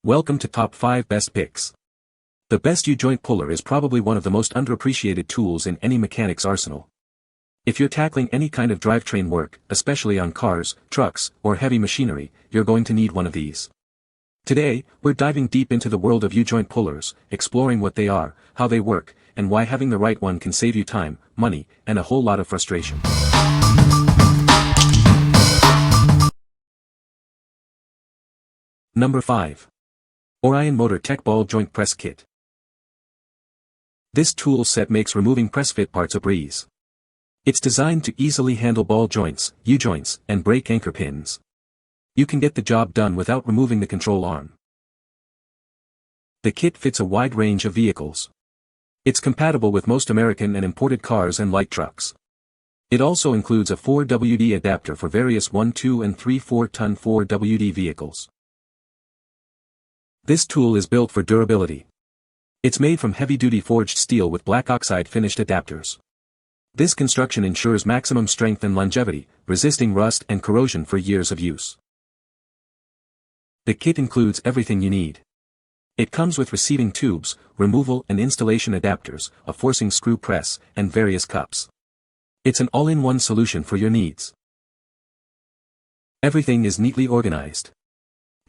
Welcome to Top 5 Best Picks. The best U-joint puller is probably one of the most underappreciated tools in any mechanic's arsenal. If you're tackling any kind of drivetrain work, especially on cars, trucks, or heavy machinery, you're going to need one of these. Today, we're diving deep into the world of U-joint pullers, exploring what they are, how they work, and why having the right one can save you time, money, and a whole lot of frustration. Number 5. Orion Motor Tech Ball Joint Press Kit. This tool set makes removing press fit parts a breeze. It's designed to easily handle ball joints, U-joints, and brake anchor pins. You can get the job done without removing the control arm. The kit fits a wide range of vehicles. It's compatible with most American and imported cars and light trucks. It also includes a 4WD adapter for various 1, 2, and 3 4-ton 4WD vehicles. This tool is built for durability. It's made from heavy-duty forged steel with black oxide finished adapters. This construction ensures maximum strength and longevity, resisting rust and corrosion for years of use. The kit includes everything you need. It comes with receiving tubes, removal and installation adapters, a forcing screw press, and various cups. It's an all-in-one solution for your needs. Everything is neatly organized.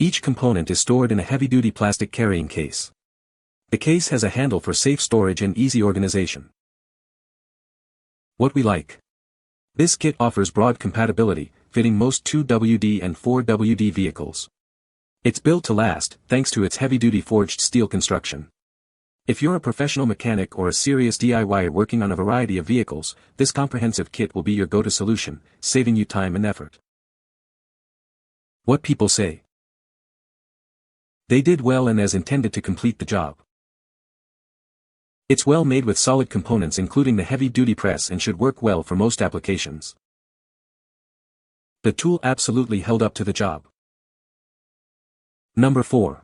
Each component is stored in a heavy-duty plastic carrying case. The case has a handle for safe storage and easy organization. What we like. This kit offers broad compatibility, fitting most 2WD and 4WD vehicles. It's built to last, thanks to its heavy-duty forged steel construction. If you're a professional mechanic or a serious DIYer working on a variety of vehicles, this comprehensive kit will be your go-to solution, saving you time and effort. What people say. They did well and as intended to complete the job. It's well made with solid components including the heavy-duty press and should work well for most applications. The tool absolutely held up to the job. Number 4.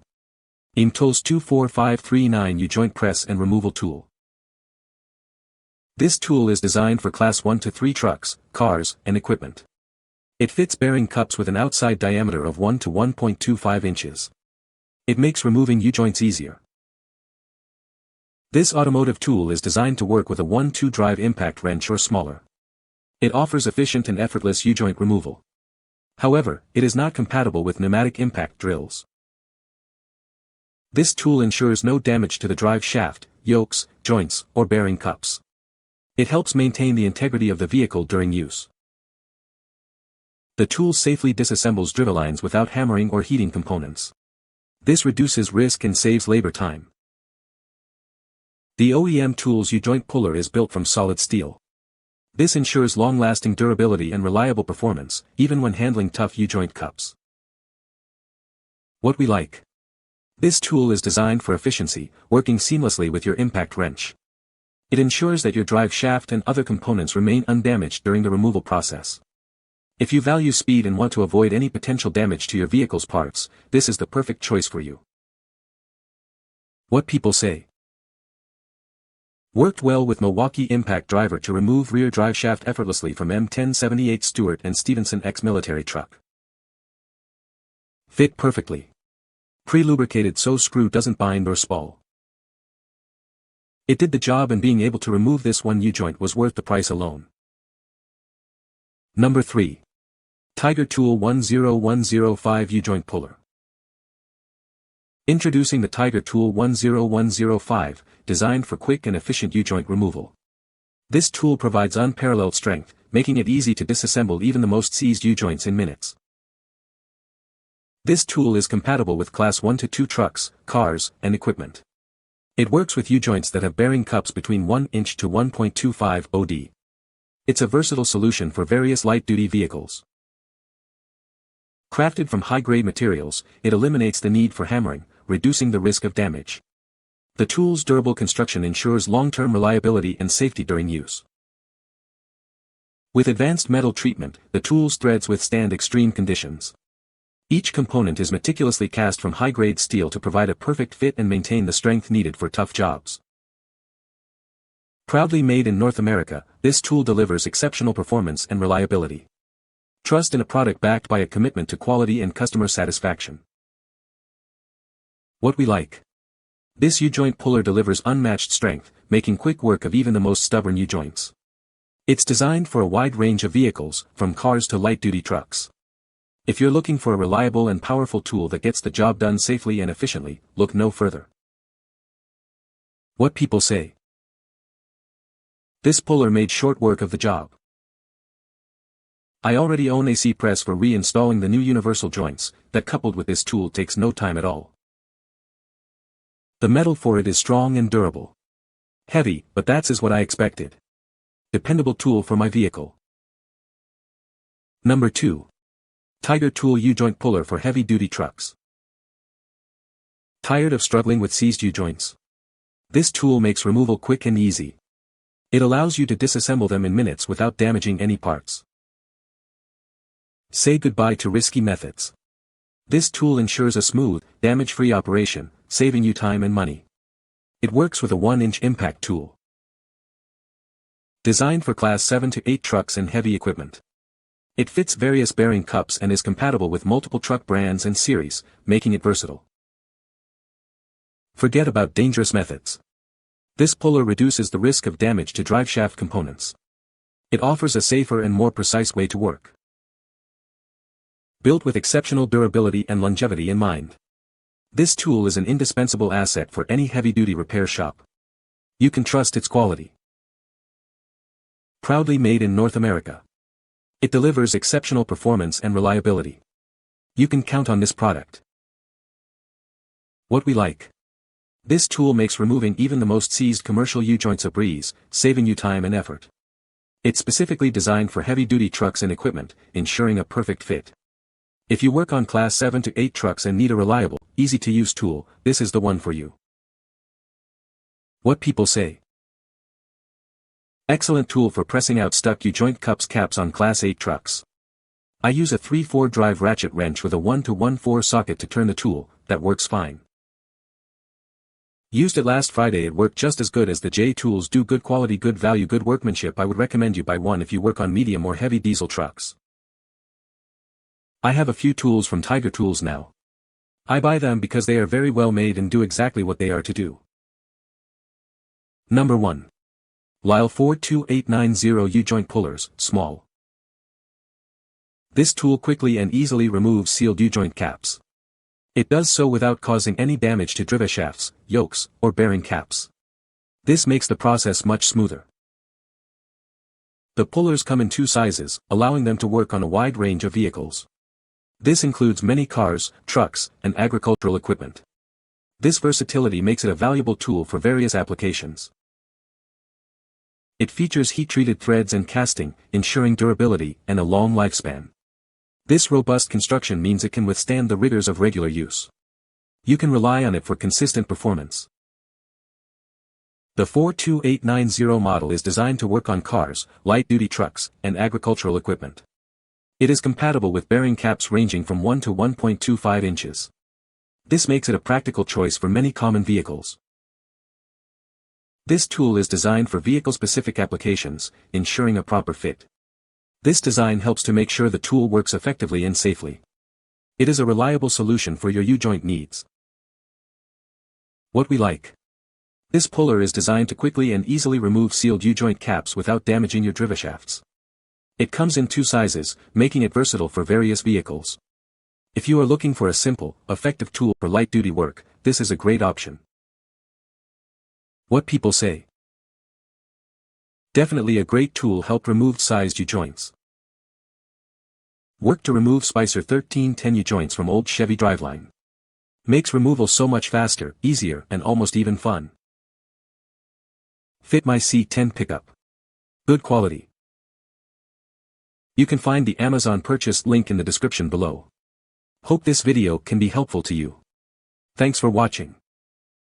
OEMTOOLS 24539 U-Joint Press and Removal Tool. This tool is designed for Class 1 to 3 trucks, cars, and equipment. It fits bearing cups with an outside diameter of 1 to 1.25 inches. It makes removing U-joints easier. This automotive tool is designed to work with a 1-2 drive impact wrench or smaller. It offers efficient and effortless U-joint removal. However, it is not compatible with pneumatic impact drills. This tool ensures no damage to the drive shaft, yokes, joints, or bearing cups. It helps maintain the integrity of the vehicle during use. The tool safely disassembles drivelines without hammering or heating components. This reduces risk and saves labor time. The OEMTOOLS U-joint puller is built from solid steel. This ensures long-lasting durability and reliable performance, even when handling tough U-joint cups. What we like. This tool is designed for efficiency, working seamlessly with your impact wrench. It ensures that your drive shaft and other components remain undamaged during the removal process. If you value speed and want to avoid any potential damage to your vehicle's parts, this is the perfect choice for you. What people say. Worked well with Milwaukee Impact Driver to remove rear drive shaft effortlessly from M1078 Stewart and Stevenson X-Military truck. Fit perfectly. Pre-lubricated so screw doesn't bind or spall. It did the job and being able to remove this one U-joint was worth the price alone. Number 3. Tiger Tool 10105 U-Joint Puller. Introducing the Tiger Tool 10105, designed for quick and efficient U-joint removal. This tool provides unparalleled strength, making it easy to disassemble even the most seized U-joints in minutes. This tool is compatible with Class 1 to 2 trucks, cars, and equipment. It works with U-joints that have bearing cups between 1 inch to 1.25 OD. It's a versatile solution for various light-duty vehicles. Crafted from high-grade materials, it eliminates the need for hammering, reducing the risk of damage. The tool's durable construction ensures long-term reliability and safety during use. With advanced metal treatment, the tool's threads withstand extreme conditions. Each component is meticulously cast from high-grade steel to provide a perfect fit and maintain the strength needed for tough jobs. Proudly made in North America, this tool delivers exceptional performance and reliability. Trust in a product backed by a commitment to quality and customer satisfaction. What we like. This U-joint puller delivers unmatched strength, making quick work of even the most stubborn U-joints. It's designed for a wide range of vehicles, from cars to light-duty trucks. If you're looking for a reliable and powerful tool that gets the job done safely and efficiently, look no further. What people say. This puller made short work of the job. I already own a C-press for reinstalling the new universal joints, that coupled with this tool takes no time at all. The metal for it is strong and durable. Heavy, but that's what I expected. Dependable tool for my vehicle. Number 2. Tiger Tool U-joint puller for heavy-duty trucks. Tired of struggling with seized U-joints? This tool makes removal quick and easy. It allows you to disassemble them in minutes without damaging any parts. Say goodbye to risky methods. This tool ensures a smooth, damage-free operation, saving you time and money. It works with a 1-inch impact tool. Designed for Class 7 to 8 trucks and heavy equipment. It fits various bearing cups and is compatible with multiple truck brands and series, making it versatile. Forget about dangerous methods. This puller reduces the risk of damage to driveshaft components. It offers a safer and more precise way to work. Built with exceptional durability and longevity in mind. This tool is an indispensable asset for any heavy-duty repair shop. You can trust its quality. Proudly made in North America. It delivers exceptional performance and reliability. You can count on this product. What we like. This tool makes removing even the most seized commercial U-joints a breeze, saving you time and effort. It's specifically designed for heavy-duty trucks and equipment, ensuring a perfect fit. If you work on Class 7 to 8 trucks and need a reliable, easy-to-use tool, this is the one for you. What people say. Excellent tool for pressing out stuck U-joint caps on Class 8 trucks. I use a 3/4 drive ratchet wrench with a 1-to-1/4 socket to turn the tool, that works fine. Used it last Friday. It worked just as good as the J-tools do. Good quality, good value, good workmanship. I would recommend you buy one if you work on medium or heavy diesel trucks. I have a few tools from Tiger Tools now. I buy them because they are very well made and do exactly what they are to do. Number 1. Lisle 42890 U-joint pullers, small. This tool quickly and easily removes sealed U-joint caps. It does so without causing any damage to driveshafts, yokes, or bearing caps. This makes the process much smoother. The pullers come in 2 sizes, allowing them to work on a wide range of vehicles. This includes many cars, trucks, and agricultural equipment. This versatility makes it a valuable tool for various applications. It features heat-treated threads and casting, ensuring durability and a long lifespan. This robust construction means it can withstand the rigors of regular use. You can rely on it for consistent performance. The 42890 model is designed to work on cars, light-duty trucks, and agricultural equipment. It is compatible with bearing caps ranging from 1 to 1.25 inches. This makes it a practical choice for many common vehicles. This tool is designed for vehicle-specific applications, ensuring a proper fit. This design helps to make sure the tool works effectively and safely. It is a reliable solution for your U-joint needs. What we like. This puller is designed to quickly and easily remove sealed U-joint caps without damaging your driveshafts. It comes in 2 sizes, making it versatile for various vehicles. If you are looking for a simple, effective tool for light-duty work, this is a great option. What people say. Definitely a great tool. Help remove sized U-joints. Work to remove Spicer 1310 U-joints from old Chevy driveline. Makes removal so much faster, easier, and almost even fun. Fit my C10 pickup. Good quality. You can find the Amazon purchase link in the description below. Hope this video can be helpful to you. Thanks for watching.